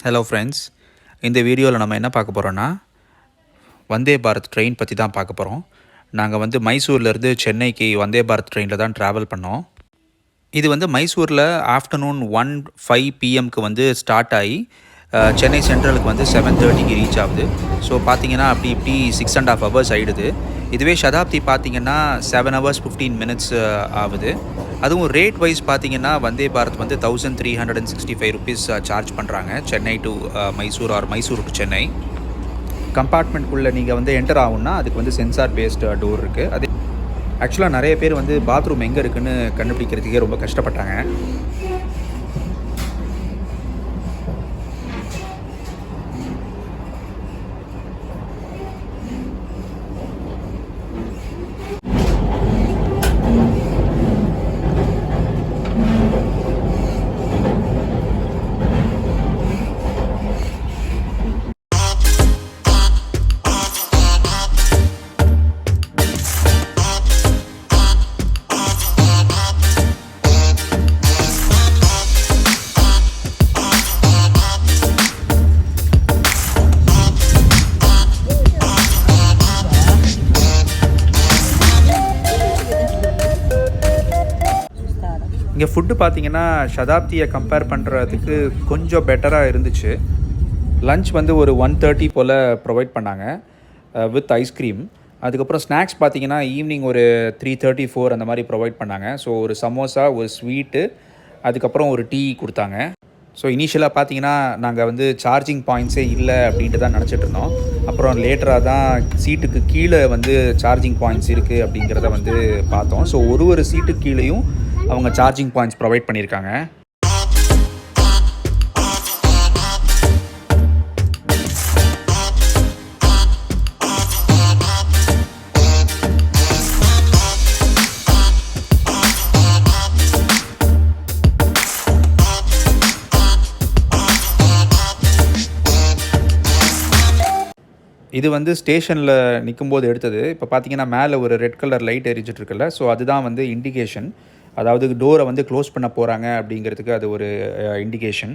Hello friends, இந்த வீடியோவில் நம்ம என்ன பார்க்க போகிறோன்னா வந்தே பாரத் ட்ரெயின் பற்றி தான் பார்க்க போகிறோம். நாங்கள் வந்து மைசூர்லேருந்து சென்னைக்கு வந்தே பாரத் ட்ரெயினில் தான் ட்ராவல் பண்ணோம். இது வந்து மைசூரில் ஆஃப்டர்நூன் 1:05 பிஎம்க்கு வந்து ஸ்டார்ட் ஆகி சென்னை சென்ட்ரலுக்கு வந்து 7:30க்கு ரீச் ஆகுது. ஸோ பார்த்தீங்கன்னா அப்படி இப்படி 6.5 ஹவர்ஸ் ஆகிடுது. இதுவே சதாப்தி பார்த்தீங்கன்னா 7 hours 15 minutes ஆகுது. அதுவும் ரேட் வைஸ் பார்த்தீங்கன்னா வந்தே பாரத் வந்து 1365 rupees சார்ஜ் பண்ணுறாங்க, Chennai to Mysore or Mysore to Chennai. கம்பார்ட்மெண்ட்குள்ளே நீங்கள் வந்து என்டர் ஆகுன்னா அதுக்கு வந்து சென்சார் பேஸ்டு டோர் இருக்குது. அதே ஆக்சுவலாக நிறைய பேர் வந்து பாத்ரூம் எங்கே இருக்குதுன்னு கண்டுபிடிக்கிறதுக்கே ரொம்ப கஷ்டப்பட்டாங்க. இங்கே ஃபுட்டு பார்த்தீங்கன்னா சதாப்தியை கம்பேர் பண்ணுறதுக்கு கொஞ்சம் பெட்டராக இருந்துச்சு. லன்ச் வந்து ஒரு 1:30 போல் ப்ரொவைட் பண்ணாங்க வித் ஐஸ்கிரீம். அதுக்கப்புறம் ஸ்நாக்ஸ் பார்த்தீங்கன்னா ஈவினிங் ஒரு 3:34 அந்த மாதிரி ப்ரொவைட் பண்ணாங்க. ஸோ ஒரு சமோசா, ஒரு ஸ்வீட்டு, அதுக்கப்புறம் ஒரு டீ கொடுத்தாங்க. ஸோ இனிஷியலாக பார்த்தீங்கன்னா நாங்கள் வந்து சார்ஜிங் பாயிண்ட்ஸே இல்லை அப்படின்ட்டு தான் நினச்சிட்டு இருந்தோம். அப்புறம் லேட்டராக தான் சீட்டுக்கு கீழே வந்து சார்ஜிங் பாயிண்ட்ஸ் இருக்குது அப்படிங்கிறத வந்து பார்த்தோம். ஸோ ஒரு சீட்டுக்கு கீழேயும் அவங்க சார்ஜிங் பாயிண்ட்ஸ் ப்ரொவைட் பண்ணியிருக்காங்க. இது வந்து ஸ்டேஷனில் நிற்கும்போது எடுத்தது. இப்போ பார்த்தீங்கன்னா மேலே ஒரு ரெட் கலர் லைட் எரிஞ்சிட்ருக்குல்ல, ஸோ அதுதான் வந்து இண்டிகேஷன். அதாவது டோரை வந்து க்ளோஸ் பண்ண போகிறாங்க அப்படிங்கிறதுக்கு அது ஒரு இண்டிகேஷன்.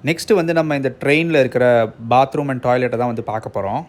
நெக்ஸ்ட்டு வந்து நம்ம இந்த ட்ரெயினில் இருக்கிற பாத்ரூம் அண்ட் டாய்லெட்டை தான் வந்து பார்க்க போகிறோம்.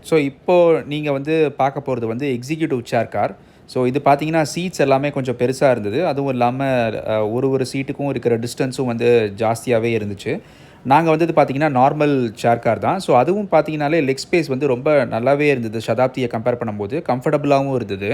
ஸோ இப்போது நீங்கள் வந்து பார்க்க போகிறது வந்து எக்ஸிக்யூட்டிவ் சேர் கார். ஸோ இது பார்த்தீங்கன்னா சீட்ஸ் எல்லாமே கொஞ்சம் பெருசாக இருந்தது. அதுவும் இல்லாமல் ஒரு சீட்டுக்கும் இருக்கிற டிஸ்டன்ஸும் வந்து ஜாஸ்தியாகவே இருந்துச்சு. நாங்கள் வந்தது பார்த்தீங்கன்னா நார்மல் சேர் கார் தான். ஸோ அதுவும் பார்த்தீங்கன்னாலே லெக் ஸ்பேஸ் வந்து ரொம்ப நல்லாவே இருந்தது. சதாப்தியை கம்பேர் பண்ணும்போது கம்ஃபர்டபுளாகவும் இருந்தது.